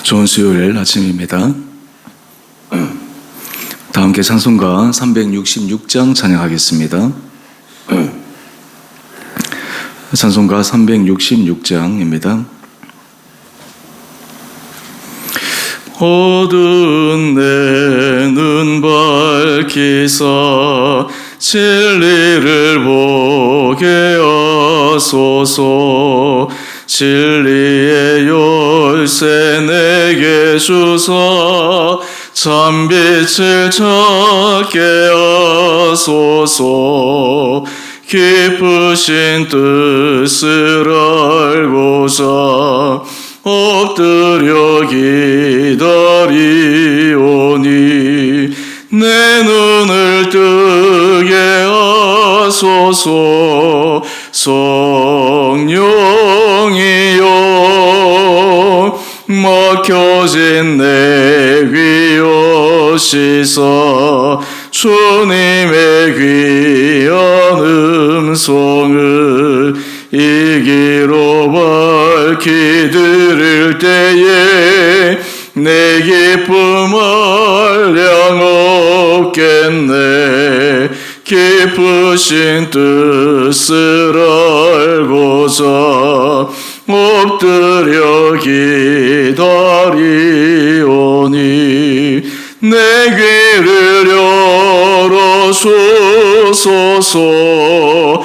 좋은 수요일 아침입니다. 다 함께 찬송가 366장 찬양하겠습니다. 찬송가 366장입니다. 어두운 내 눈 밝히사 진리를 보게 하소서. 진리의 열쇠 내게 주사 참빛을 찾게 하소서. 깊으신 뜻을 알고자 엎드려 기다리오니 내 눈을 뜨게 하소서. 성령이여 막혀진 내 귀 여시사 주님의 귀한 음성을 이 귀로 밝히 들을 때에 내 기쁨 한량 없겠네. 깊으신 뜻을 알고자 엎드려 기다리오니 내 귀를 열어주소서.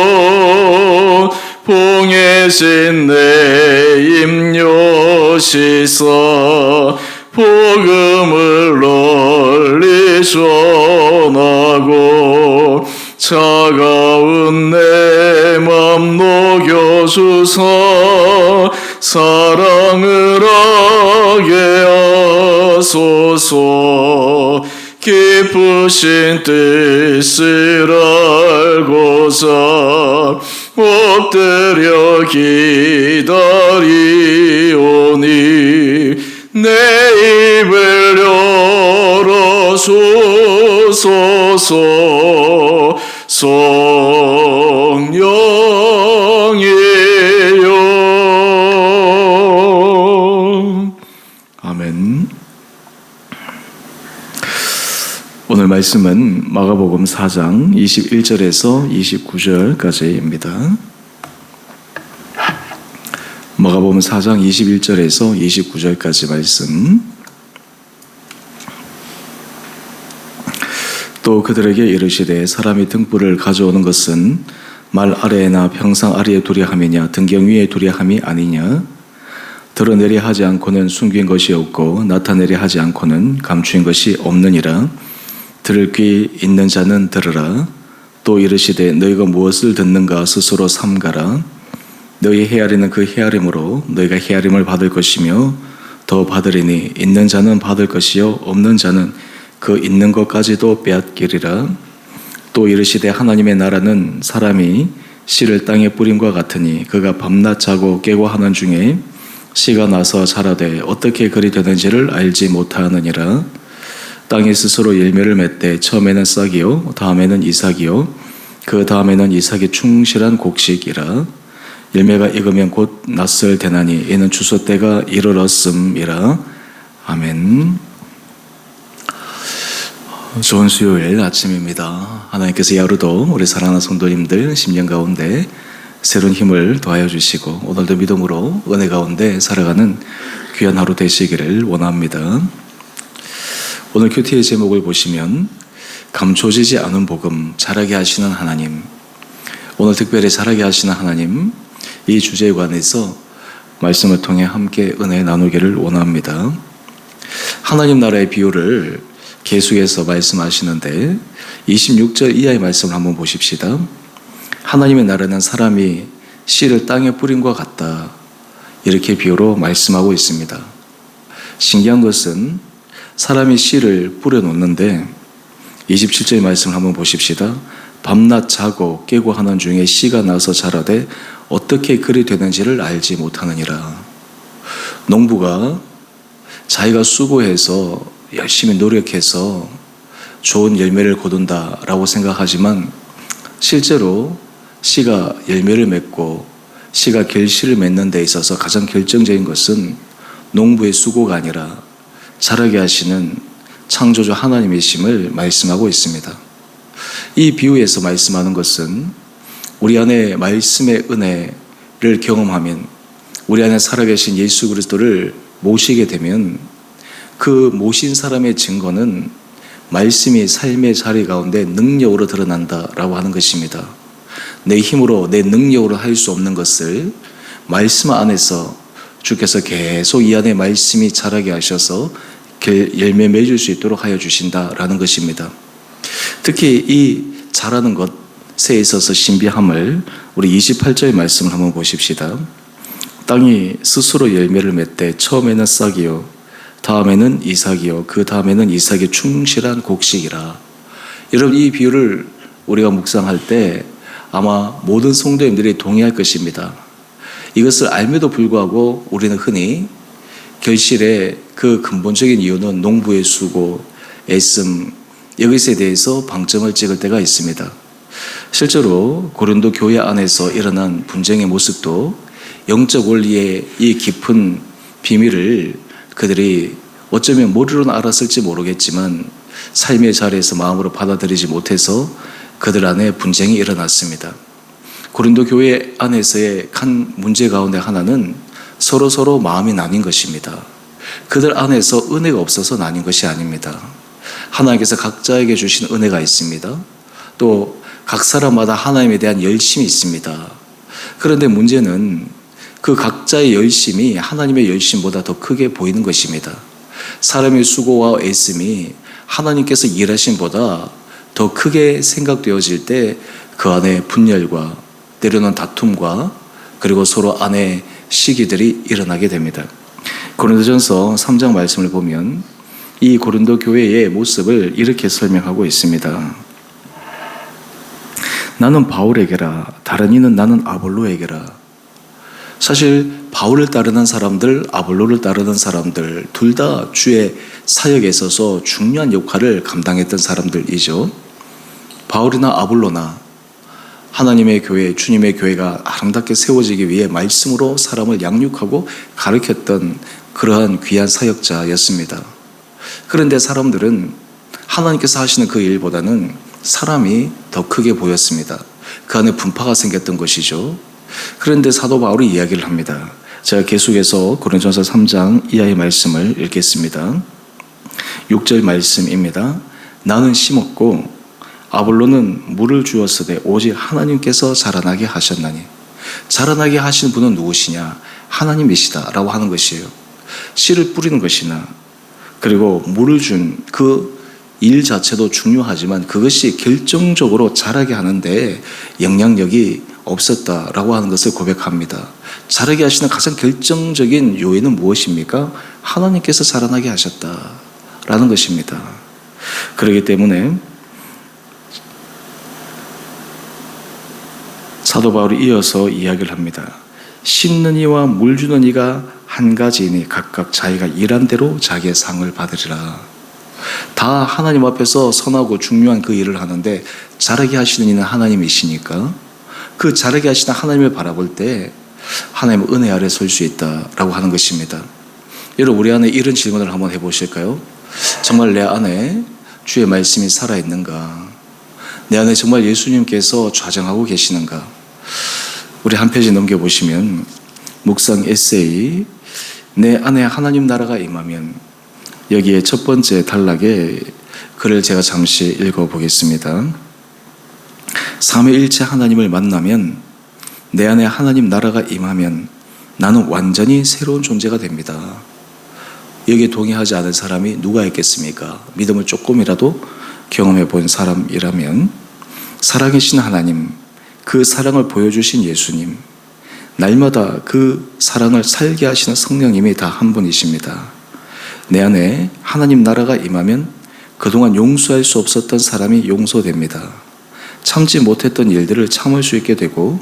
성령이여 봉해진 내 입 여시사 복음을 널리 전하고 차가운 내 맘 녹여주사 사랑을 하게 하소서. 깊으신 뜻을 알고자 엎드려 기다리오니 내 입을 열어주소서. 성령이여. 아멘. 오늘 말씀은 마가복음 4장 21절에서 29절까지입니다. 마가복음 4장 21절에서 29절까지 말씀. 또 그들에게 이르시되 사람이 등불을 가져오는 것은 말 아래에나 평상 아래에 두려 함이냐 등경 위에 두려 함이 아니냐. 드러내려 하지 않고는 숨긴 것이 없고 나타내려 하지 않고는 감추인 것이 없느니라. 들을 귀 있는 자는 들으라. 또 이르시되 너희가 무엇을 듣는가 스스로 삼가라. 너희 헤아리는 그 헤아림으로 너희가 헤아림을 받을 것이며 더 받으리니 있는 자는 받을 것이요 없는 자는 그 있는 것까지도 빼앗기리라. 또 이르시되 하나님의 나라는 사람이 씨를 땅에 뿌림과 같으니 그가 밤낮 자고 깨고 하는 중에 씨가 나서 자라되 어떻게 그리 되는지를 알지 못하느니라. 땅이 스스로 열매를 맺되 처음에는 싹이요 다음에는 이삭이요 그 다음에는 이삭이 충실한 곡식이라. 열매가 익으면 곧 낫을 되나니 이는 추수 때가 이르렀음이라. 아멘. 좋은 수요일 아침입니다. 하나님께서 이 하루도 우리 사랑하는 성도님들 심령 가운데 새로운 힘을 더하여 주시고 오늘도 믿음으로 은혜 가운데 살아가는 귀한 하루 되시기를 원합니다. 오늘 큐티의 제목을 보시면 감춰지지 않은 복음, 자라게 하시는 하나님. 오늘 특별히 자라게 하시는 하나님, 이 주제에 관해서 말씀을 통해 함께 은혜 나누기를 원합니다. 하나님 나라의 비유를 계속해서 말씀하시는데 26절 이하의 말씀을 한번 보십시다. 하나님의 나라는 사람이 씨를 땅에 뿌린 것 같다. 이렇게 비유로 말씀하고 있습니다. 신기한 것은 사람이 씨를 뿌려놓는데 27절의 말씀을 한번 보십시다. 밤낮 자고 깨고 하는 중에 씨가 나서 자라되 어떻게 그리 되는지를 알지 못하느니라. 농부가 자기가 수고해서 열심히 노력해서 좋은 열매를 거둔다라고 생각하지만 실제로 씨가 열매를 맺고 씨가 결실을 맺는 데 있어서 가장 결정적인 것은 농부의 수고가 아니라 자라게 하시는 창조주 하나님이심을 말씀하고 있습니다. 이 비유에서 말씀하는 것은 우리 안에 말씀의 은혜를 경험하면, 우리 안에 살아계신 예수 그리스도를 모시게 되면 그 모신 사람의 증거는 말씀이 삶의 자리 가운데 능력으로 드러난다라고 하는 것입니다. 내 힘으로, 내 능력으로 할 수 없는 것을 말씀 안에서 주께서 계속 이 안에 말씀이 자라게 하셔서 열매 맺을 수 있도록 하여 주신다라는 것입니다. 특히 이 자라는 것에 있어서 신비함을 우리 28절의 말씀을 한번 보십시다. 땅이 스스로 열매를 맺되 처음에는 싹이요 다음에는 이삭이요 그 다음에는 이삭이 충실한 곡식이라. 여러분, 이 비유를 우리가 묵상할 때 아마 모든 성도님들이 동의할 것입니다. 이것을 알면도 불구하고 우리는 흔히 결실의 그 근본적인 이유는 농부의 수고, 애씀, 이것에 대해서 방점을 찍을 때가 있습니다. 실제로 고린도 교회 안에서 일어난 분쟁의 모습도 영적 원리의 이 깊은 비밀을 그들이 어쩌면 머리로는 알았을지 모르겠지만 삶의 자리에서 마음으로 받아들이지 못해서 그들 안에 분쟁이 일어났습니다. 고린도 교회 안에서의 큰 문제 가운데 하나는 서로 마음이 나뉜 것입니다. 그들 안에서 은혜가 없어서 나뉜 것이 아닙니다. 하나님께서 각자에게 주신 은혜가 있습니다. 또 각 사람마다 하나님에 대한 열심이 있습니다. 그런데 문제는 그 각자의 열심이 하나님의 열심보다 더 크게 보이는 것입니다. 사람의 수고와 애씀이 하나님께서 일하심보다 더 크게 생각되어질 때 그 안에 분열과 때로는 다툼과 그리고 서로 안에 시기들이 일어나게 됩니다. 고린도전서 3장 말씀을 보면 이 고린도 교회의 모습을 이렇게 설명하고 있습니다. 나는 바울에게라, 다른 이는 나는 아볼로에게라. 사실 바울을 따르는 사람들, 아볼로를 따르는 사람들 둘 다 주의 사역에 있어서 중요한 역할을 감당했던 사람들이죠. 바울이나 아볼로나 하나님의 교회, 주님의 교회가 아름답게 세워지기 위해 말씀으로 사람을 양육하고 가르쳤던 그러한 귀한 사역자였습니다. 그런데 사람들은 하나님께서 하시는 그 일보다는 사람이 더 크게 보였습니다. 그 안에 분파가 생겼던 것이죠. 그런데 사도 바울이 이야기를 합니다. 제가 계속해서 고린도전서 3장 이하의 말씀을 읽겠습니다. 6절 말씀입니다. 나는 심었고 아볼로는 물을 주었으되 오직 하나님께서 자라나게 하셨나니. 자라나게 하신 분은 누구시냐? 하나님이시다 라고 하는 것이에요. 씨를 뿌리는 것이나 그리고 물을 준 그 일 자체도 중요하지만 그것이 결정적으로 자라게 하는데 영향력이 없었다라고 하는 것을 고백합니다. 자라게 하시는 가장 결정적인 요인은 무엇입니까? 하나님께서 자라나게 하셨다라는 것입니다. 그렇기 때문에 사도 바울이 이어서 이야기를 합니다. 심는 이와 물 주는 이가 한 가지이니 각각 자기가 일한 대로 자기의 상을 받으리라. 다 하나님 앞에서 선하고 중요한 그 일을 하는데 자라게 하시는 이는 하나님이시니까 그 자라게 하시는 하나님을 바라볼 때 하나님의 은혜 아래 설 수 있다라고 하는 것입니다. 여러분, 우리 안에 이런 질문을 한번 해보실까요? 정말 내 안에 주의 말씀이 살아있는가? 내 안에 정말 예수님께서 좌정하고 계시는가? 우리 한 페이지 넘겨보시면 묵상 에세이 내 안에 하나님 나라가 임하면, 여기에 첫 번째 단락에 글을 제가 잠시 읽어보겠습니다. 삼위일체 하나님을 만나면, 내 안에 하나님 나라가 임하면 나는 완전히 새로운 존재가 됩니다. 여기에 동의하지 않은 사람이 누가 있겠습니까? 믿음을 조금이라도 경험해 본 사람이라면 살아계신 하나님, 그 사랑을 보여주신 예수님, 날마다 그 사랑을 살게 하시는 성령님이 다 한 분이십니다. 내 안에 하나님 나라가 임하면 그동안 용서할 수 없었던 사람이 용서됩니다. 참지 못했던 일들을 참을 수 있게 되고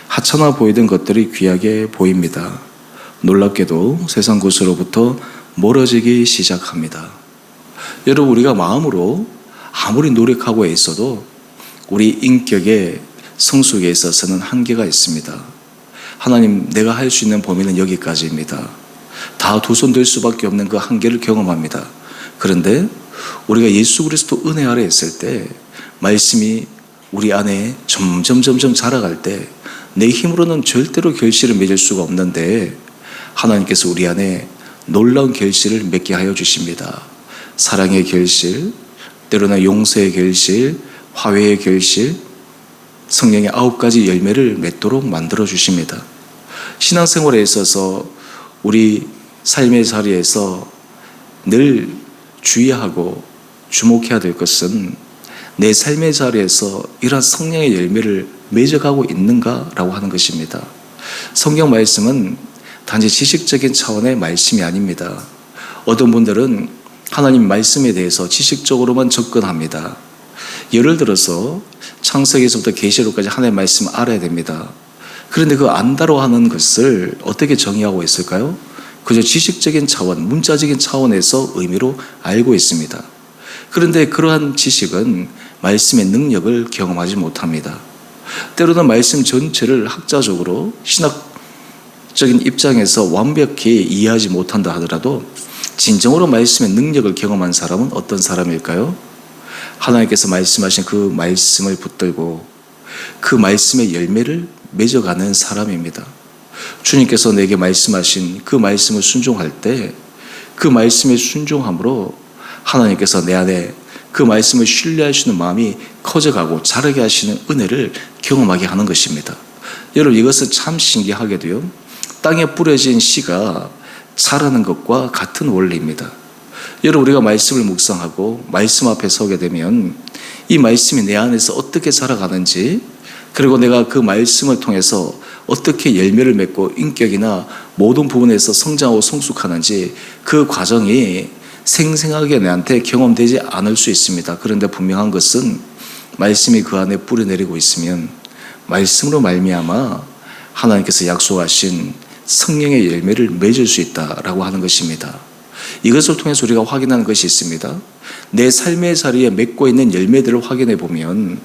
하찮아 보이던 것들이 귀하게 보입니다. 놀랍게도 세상 것으로부터 멀어지기 시작합니다. 여러분, 우리가 마음으로 아무리 노력하고 애써도 우리 인격의 성숙에 있어서는 한계가 있습니다. 하나님, 내가 할 수 있는 범위는 여기까지입니다. 다 두 손 들 수밖에 없는 그 한계를 경험합니다. 그런데 우리가 예수 그리스도 은혜 아래 있을 때 말씀이 우리 안에 점점 자라갈 때 내 힘으로는 절대로 결실을 맺을 수가 없는데 하나님께서 우리 안에 놀라운 결실을 맺게 하여 주십니다. 사랑의 결실, 때로는 용서의 결실, 화해의 결실, 성령의 9가지 열매를 맺도록 만들어 주십니다. 신앙생활에 있어서 우리 삶의 자리에서 늘 주의하고 주목해야 될 것은 내 삶의 자리에서 이러한 성령의 열매를 맺어가고 있는가라고 하는 것입니다. 성경 말씀은 단지 지식적인 차원의 말씀이 아닙니다. 어떤 분들은 하나님 말씀에 대해서 지식적으로만 접근합니다. 예를 들어서 창세기에서부터 계시록까지 하나님의 말씀을 알아야 됩니다. 그런데 그 안다로 하는 것을 어떻게 정의하고 있을까요? 그저 지식적인 차원, 문자적인 차원에서 의미로 알고 있습니다. 그런데 그러한 지식은 말씀의 능력을 경험하지 못합니다. 때로는 말씀 전체를 학자적으로 신학적인 입장에서 완벽히 이해하지 못한다 하더라도 진정으로 말씀의 능력을 경험한 사람은 어떤 사람일까요? 하나님께서 말씀하신 그 말씀을 붙들고 그 말씀의 열매를 맺어가는 사람입니다. 주님께서 내게 말씀하신 그 말씀을 순종할 때 그 말씀에 순종함으로 하나님께서 내 안에 그 말씀을 신뢰하시는 마음이 커져가고 자라게 하시는 은혜를 경험하게 하는 것입니다. 여러분, 이것은 참 신기하게도요, 땅에 뿌려진 씨가 자라는 것과 같은 원리입니다. 여러분, 우리가 말씀을 묵상하고 말씀 앞에 서게 되면 이 말씀이 내 안에서 어떻게 자라가는지, 그리고 내가 그 말씀을 통해서 어떻게 열매를 맺고 인격이나 모든 부분에서 성장하고 성숙하는지 그 과정이 생생하게 내한테 경험되지 않을 수 있습니다. 그런데 분명한 것은 말씀이 그 안에 뿌려내리고 있으면 말씀으로 말미암아 하나님께서 약속하신 성령의 열매를 맺을 수 있다라고 하는 것입니다. 이것을 통해서 우리가 확인하는 것이 있습니다. 내 삶의 자리에 맺고 있는 열매들을 확인해 보면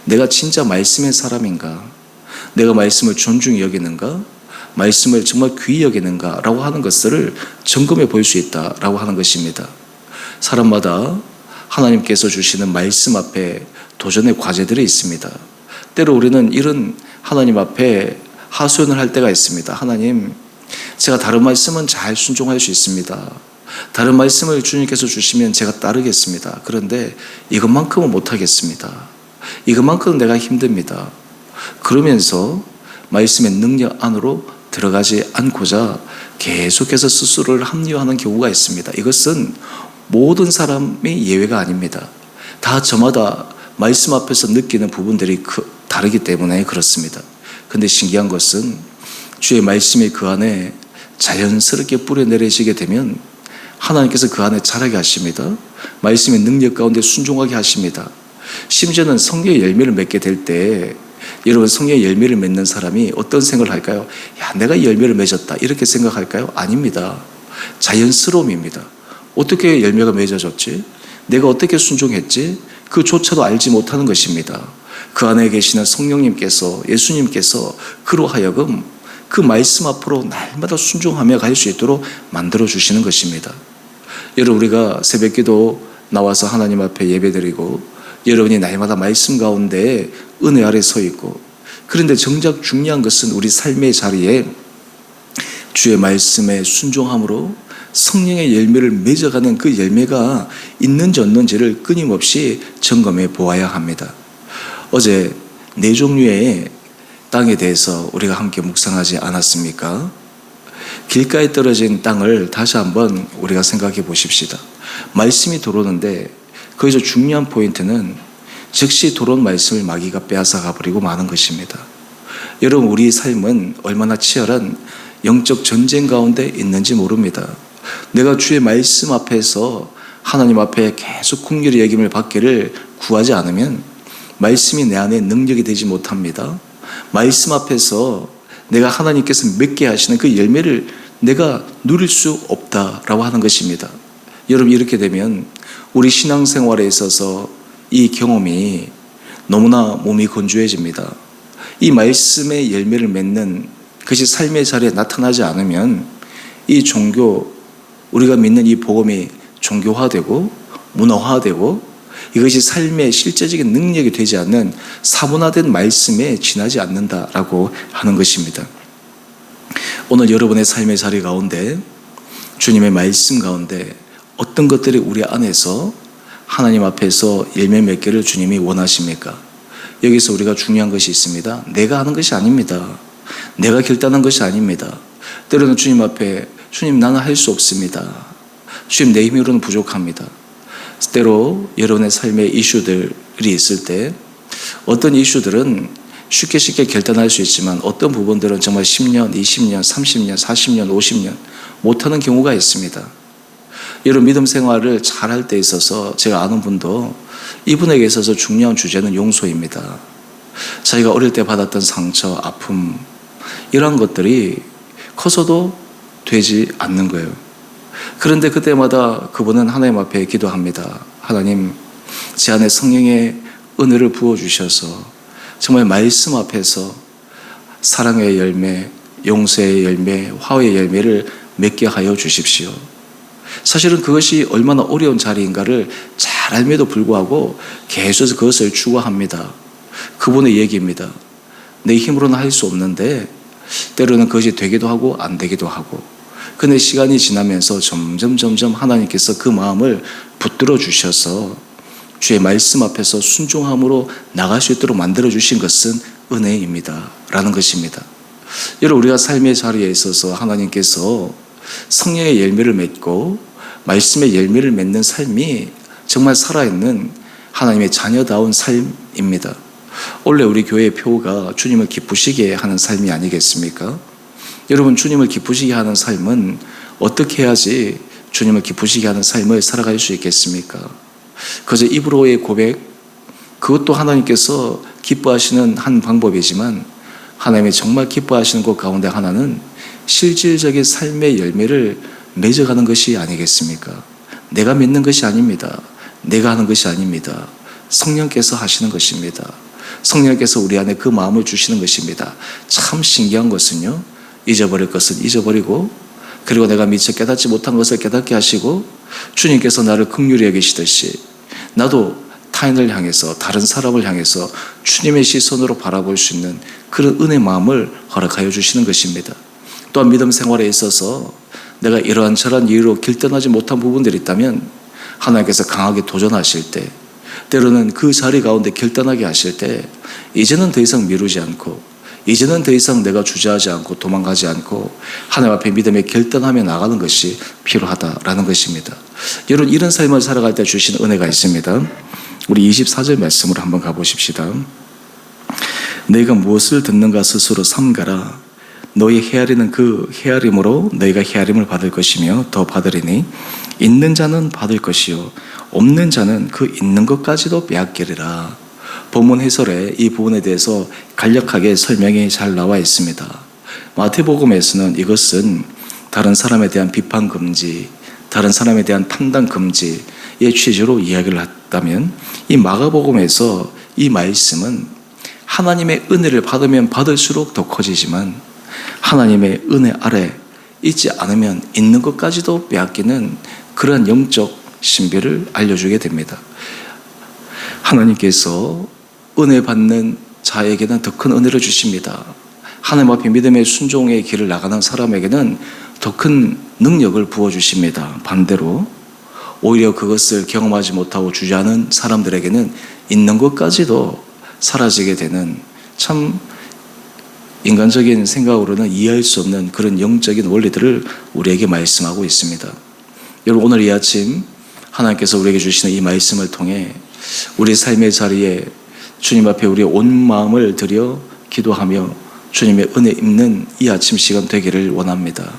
내가 진짜 말씀의 사람인가, 내가 말씀을 존중히 여기는가, 말씀을 정말 귀히 여기는가라고 하는 것을 점검해 볼 수 있다라고 하는 것입니다. 사람마다 하나님께서 주시는 말씀 앞에 도전의 과제들이 있습니다. 때로 우리는 이런 하나님 앞에 하소연을 할 때가 있습니다. 하나님, 제가 다른 말씀은 잘 순종할 수 있습니다. 다른 말씀을 주님께서 주시면 제가 따르겠습니다. 그런데 이것만큼은 못하겠습니다. 이것만큼은 내가 힘듭니다. 그러면서 말씀의 능력 안으로 들어가지 않고자 계속해서 스스로를 합리화하는 경우가 있습니다. 이것은 모든 사람이 예외가 아닙니다. 다 저마다 말씀 앞에서 느끼는 부분들이 다르기 때문에 그렇습니다. 그런데 신기한 것은 주의 말씀이 그 안에 자연스럽게 뿌려내려지게 되면 하나님께서 그 안에 자라게 하십니다. 말씀의 능력 가운데 순종하게 하십니다. 심지어는 성령의 열매를 맺게 될 때, 여러분, 성령의 열매를 맺는 사람이 어떤 생각을 할까요? 야, 내가 이 열매를 맺었다, 이렇게 생각할까요? 아닙니다. 자연스러움입니다. 어떻게 열매가 맺어졌지? 내가 어떻게 순종했지? 그조차도 알지 못하는 것입니다. 그 안에 계시는 성령님께서, 예수님께서 그로 하여금 그 말씀 앞으로 날마다 순종하며 갈 수 있도록 만들어 주시는 것입니다. 여러분, 우리가 새벽기도 나와서 하나님 앞에 예배드리고 여러분이 날마다 말씀 가운데 은혜 아래 서 있고, 그런데 정작 중요한 것은 우리 삶의 자리에 주의 말씀에 순종함으로 성령의 열매를 맺어가는 그 열매가 있는지 없는지를 끊임없이 점검해 보아야 합니다. 어제 4종류의 땅에 대해서 우리가 함께 묵상하지 않았습니까? 길가에 떨어진 땅을 다시 한번 우리가 생각해 보십시다. 말씀이 들어오는데 거기서 중요한 포인트는 즉시 들어온 말씀을 마귀가 빼앗아 가버리고 마는 것입니다. 여러분, 우리 삶은 얼마나 치열한 영적 전쟁 가운데 있는지 모릅니다. 내가 주의 말씀 앞에서 하나님 앞에 계속 긍휼히 여김을 받기를 구하지 않으면 말씀이 내 안에 능력이 되지 못합니다. 말씀 앞에서 내가 하나님께서 맺게 하시는 그 열매를 내가 누릴 수 없다라고 하는 것입니다. 여러분, 이렇게 되면 우리 신앙생활에 있어서 이 경험이 너무나 몸이 건조해집니다. 이 말씀의 열매를 맺는 그것이 삶의 자리에 나타나지 않으면 이 종교, 우리가 믿는 이 복음이 종교화되고 문화화되고 이것이 삶의 실제적인 능력이 되지 않는 사문화된 말씀에 지나지 않는다라고 하는 것입니다. 오늘 여러분의 삶의 자리 가운데 주님의 말씀 가운데 어떤 것들이 우리 안에서 하나님 앞에서 열매 맺기를 주님이 원하십니까? 여기서 우리가 중요한 것이 있습니다. 내가 하는 것이 아닙니다. 내가 결단한 것이 아닙니다. 때로는 주님 앞에 주님 나는 할 수 없습니다. 주님 내 힘으로는 부족합니다. 때로 여러분의 삶의 이슈들이 있을 때 어떤 이슈들은 쉽게 결단할 수 있지만 어떤 부분들은 정말 10년, 20년, 30년, 40년, 50년 못하는 경우가 있습니다. 여러분 믿음 생활을 잘할 때 있어서 제가 아는 분도 이분에게 있어서 중요한 주제는 용서입니다. 자기가 어릴 때 받았던 상처, 아픔 이러한 것들이 커서도 되지 않는 거예요. 그런데 그때마다 그분은 하나님 앞에 기도합니다. 하나님, 제 안에 성령의 은혜를 부어주셔서 정말 말씀 앞에서 사랑의 열매, 용서의 열매, 화해의 열매를 맺게 하여 주십시오. 사실은 그것이 얼마나 어려운 자리인가를 잘 알면도 불구하고 계속해서 그것을 추구합니다. 그분의 얘기입니다. 내 힘으로는 할 수 없는데 때로는 그것이 되기도 하고 안 되기도 하고 근데 시간이 지나면서 점점 하나님께서 그 마음을 붙들어 주셔서 주의 말씀 앞에서 순종함으로 나갈 수 있도록 만들어 주신 것은 은혜입니다 라는 것입니다. 여러분 우리가 삶의 자리에 있어서 하나님께서 성령의 열매를 맺고 말씀의 열매를 맺는 삶이 정말 살아있는 하나님의 자녀다운 삶입니다. 원래 우리 교회의 표가 주님을 기쁘시게 하는 삶이 아니겠습니까? 여러분 주님을 기쁘시게 하는 삶은 어떻게 해야지 주님을 기쁘시게 하는 삶을 살아갈 수 있겠습니까? 그저 입으로의 고백, 그것도 하나님께서 기뻐하시는 한 방법이지만 하나님이 정말 기뻐하시는 것 가운데 하나는 실질적인 삶의 열매를 맺어가는 것이 아니겠습니까? 내가 믿는 것이 아닙니다. 내가 하는 것이 아닙니다. 성령께서 하시는 것입니다. 성령께서 우리 안에 그 마음을 주시는 것입니다. 참 신기한 것은요, 잊어버릴 것은 잊어버리고 그리고 내가 미처 깨닫지 못한 것을 깨닫게 하시고 주님께서 나를 긍휼히 여기시듯이 나도 타인을 향해서 다른 사람을 향해서 주님의 시선으로 바라볼 수 있는 그런 은혜 마음을 허락하여 주시는 것입니다. 또한 믿음 생활에 있어서 내가 이러한 저러한 이유로 결단하지 못한 부분들이 있다면 하나님께서 강하게 도전하실 때 때로는 그 자리 가운데 결단하게 하실 때 이제는 더 이상 미루지 않고 이제는 더 이상 내가 주저하지 않고 도망가지 않고 하나님 앞에 믿음에 결단하며 나가는 것이 필요하다라는 것입니다. 여러분 이런 삶을 살아갈 때 주신 은혜가 있습니다. 우리 24절 말씀으로 한번 가보십시다. 너희가 무엇을 듣는가 스스로 삼가라. 너희 헤아리는 그 헤아림으로 너희가 헤아림을 받을 것이며 더 받으리니 있는 자는 받을 것이요 없는 자는 그 있는 것까지도 빼앗기리라. 본문 해설에 이 부분에 대해서 간략하게 설명이 잘 나와 있습니다. 마태복음에서는 이것은 다른 사람에 대한 비판 금지, 다른 사람에 대한 판단 금지의 취지로 이야기를 했다면 이 마가복음에서 이 말씀은 하나님의 은혜를 받으면 받을수록 더 커지지만 하나님의 은혜 아래 있지 않으면 있는 것까지도 빼앗기는 그런 영적 신비를 알려주게 됩니다. 하나님께서 은혜 받는 자에게는 더 큰 은혜를 주십니다. 하나님 앞에 믿음의 순종의 길을 나가는 사람에게는 더 큰 능력을 부어주십니다. 반대로 오히려 그것을 경험하지 못하고 주저하는 사람들에게는 있는 것까지도 사라지게 되는 참 인간적인 생각으로는 이해할 수 없는 그런 영적인 원리들을 우리에게 말씀하고 있습니다. 여러분 오늘 이 아침 하나님께서 우리에게 주시는 이 말씀을 통해 우리 삶의 자리에 주님 앞에 우리의 온 마음을 들여 기도하며 주님의 은혜 입는 이 아침 시간 되기를 원합니다.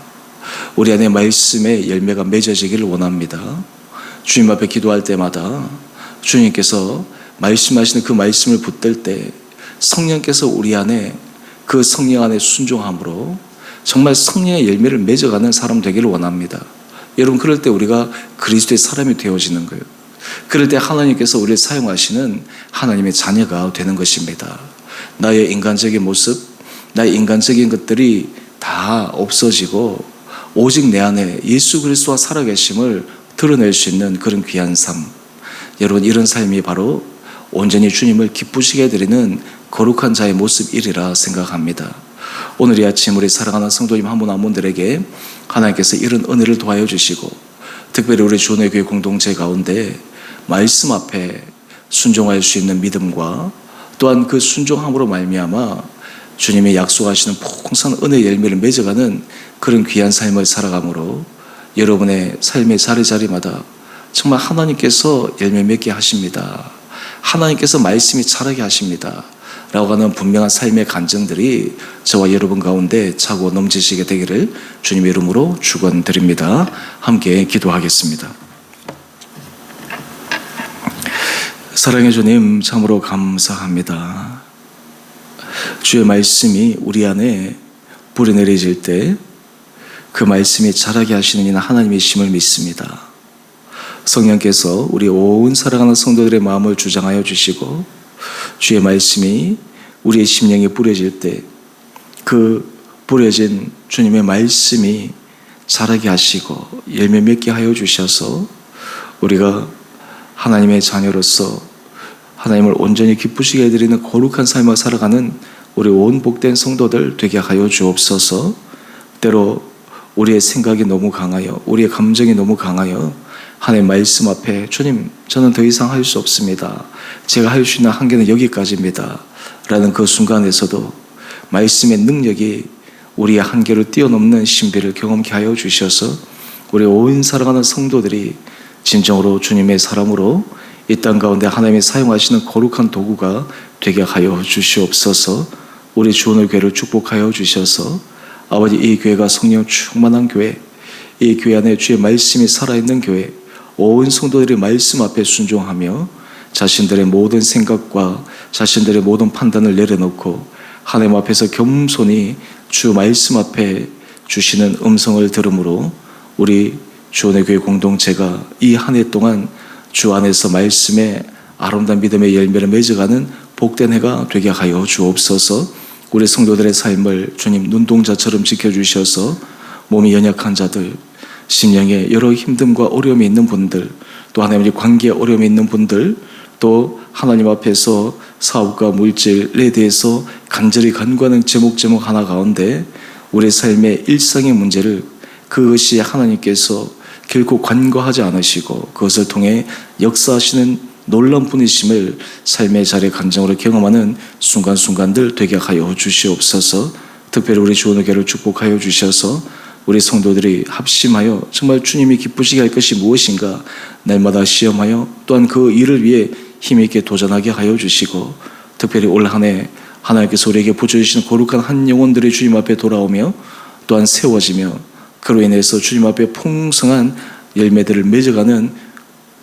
우리 안에 말씀의 열매가 맺어지기를 원합니다. 주님 앞에 기도할 때마다 주님께서 말씀하시는 그 말씀을 붙들 때 성령께서 우리 안에 그 성령 안에 순종함으로 정말 성령의 열매를 맺어가는 사람 되기를 원합니다. 여러분 그럴 때 우리가 그리스도의 사람이 되어지는 거예요. 그럴 때 하나님께서 우리를 사용하시는 하나님의 자녀가 되는 것입니다. 나의 인간적인 모습, 나의 인간적인 것들이 다 없어지고 오직 내 안에 예수 그리스도와 살아계심을 드러낼 수 있는 그런 귀한 삶. 여러분, 이런 삶이 바로 온전히 주님을 기쁘시게 해드리는 거룩한 자의 모습이리라 생각합니다. 오늘 이 아침 우리 사랑하는 성도님 한 분 한 분들에게 하나님께서 이런 은혜를 도와여 주시고, 특별히 우리 주원의 교회 공동체 가운데 말씀 앞에 순종할 수 있는 믿음과 또한 그 순종함으로 말미암아 주님이 약속하시는 풍성한 은혜의 열매를 맺어가는 그런 귀한 삶을 살아감으로 여러분의 삶의 자리자리마다 정말 하나님께서 열매 맺게 하십니다. 하나님께서 말씀이 자라게 하십니다. 라고 하는 분명한 삶의 간증들이 저와 여러분 가운데 차고 넘치시게 되기를 주님의 이름으로 축원드립니다. 함께 기도하겠습니다. 사랑의 주님, 참으로 감사합니다. 주의 말씀이 우리 안에 뿌리 내려질 때 그 말씀이 자라게 하시는 이는 하나님이심을 믿습니다. 성령께서 우리 온 사랑하는 성도들의 마음을 주장하여 주시고, 주의 말씀이 우리의 심령에 뿌려질 때 그 뿌려진 주님의 말씀이 자라게 하시고 열매 맺게 하여 주셔서 우리가 하나님의 자녀로서 하나님을 온전히 기쁘시게 해드리는 거룩한 삶을 살아가는 우리 온 복된 성도들 되게 하여 주옵소서. 때로 우리의 생각이 너무 강하여, 우리의 감정이 너무 강하여 하나님의 말씀 앞에 주님, 저는 더 이상 할 수 없습니다. 제가 할 수 있는 한계는 여기까지입니다. 라는 그 순간에서도 말씀의 능력이 우리의 한계를 뛰어넘는 신비를 경험케 하여 주셔서 우리 온 사랑하는 성도들이 진정으로 주님의 사람으로 이 땅 가운데 하나님이 사용하시는 거룩한 도구가 되게 하여 주시옵소서. 우리 주원의 교회를 축복하여 주셔서 아버지, 이 교회가 성령 충만한 교회, 이 교회 안에 주의 말씀이 살아있는 교회, 온 성도들의 말씀 앞에 순종하며 자신들의 모든 생각과 자신들의 모든 판단을 내려놓고 하나님 앞에서 겸손히 주 말씀 앞에 주시는 음성을 들음으로 우리 주원의 교회 공동체가 이 한 해 동안 주 안에서 말씀의 아름다운 믿음의 열매를 맺어가는 복된 해가 되게 하여 주옵소서. 우리 성도들의 삶을 주님 눈동자처럼 지켜주셔서 몸이 연약한 자들, 심령에 여러 힘듦과 어려움이 있는 분들, 또 하나님의 관계에 어려움이 있는 분들, 또 하나님 앞에서 사업과 물질에 대해서 간절히 간구하는 제목 하나 가운데 우리 삶의 일상의 문제를 그것이 하나님께서 결코 관과하지 않으시고 그것을 통해 역사하시는 놀라운 분이심을 삶의 자리의 간증으로 경험하는 순간순간들 되게 하여 주시옵소서. 특별히 우리 주원의 교회를 축복하여 주셔서 우리 성도들이 합심하여 정말 주님이 기쁘시게 할 것이 무엇인가 날마다 시험하여 또한 그 일을 위해 힘있게 도전하게 하여 주시고, 특별히 올 한 해 하나님께서 우리에게 부어주시는 거룩한 한 영혼들이 주님 앞에 돌아오며 또한 세워지며 그로 인해서 주님 앞에 풍성한 열매들을 맺어가는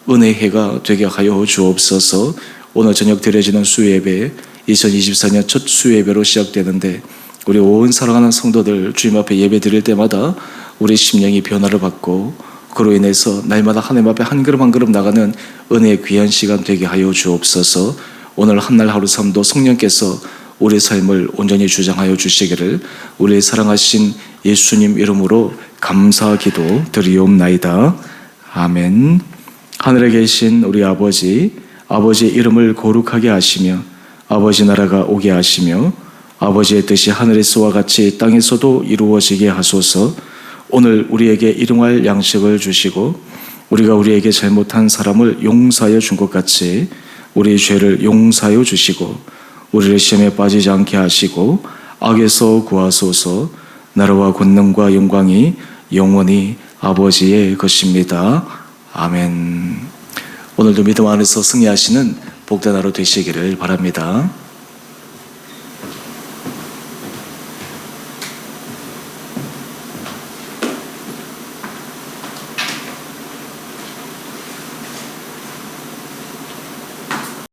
은혜의 해가 되게 하여 주옵소서. 오늘 저녁 드려지는 수요예배, 2024년 첫 수요예배로 시작되는데 우리 온 사랑하는 성도들 주님 앞에 예배 드릴 때마다 우리 심령이 변화를 받고 그로 인해서 날마다 하나님 앞에 한 걸음 한 걸음 나가는 은혜의 귀한 시간 되게 하여 주옵소서. 오늘 한날 하루 삶도 성령께서 우리 삶을 온전히 주장하여 주시기를 우리의 사랑하신 예수님 이름으로 감사 기도 드리옵나이다. 아멘. 하늘에 계신 우리 아버지, 아버지의 이름을 거룩하게 하시며 아버지 나라가 오게 하시며 아버지의 뜻이 하늘에서와 같이 땅에서도 이루어지게 하소서. 오늘 우리에게 일용할 양식을 주시고 우리가 우리에게 잘못한 사람을 용서하여 준 것 같이 우리의 죄를 용서하여 주시고 우리를 시험에 빠지지 않게 하시고 악에서 구하소서. 나라와 권능과 영광이 영원히 아버지의 것입니다. 아멘. 오늘도 믿음 안에서 승리하시는 복된 하루 되시기를 바랍니다.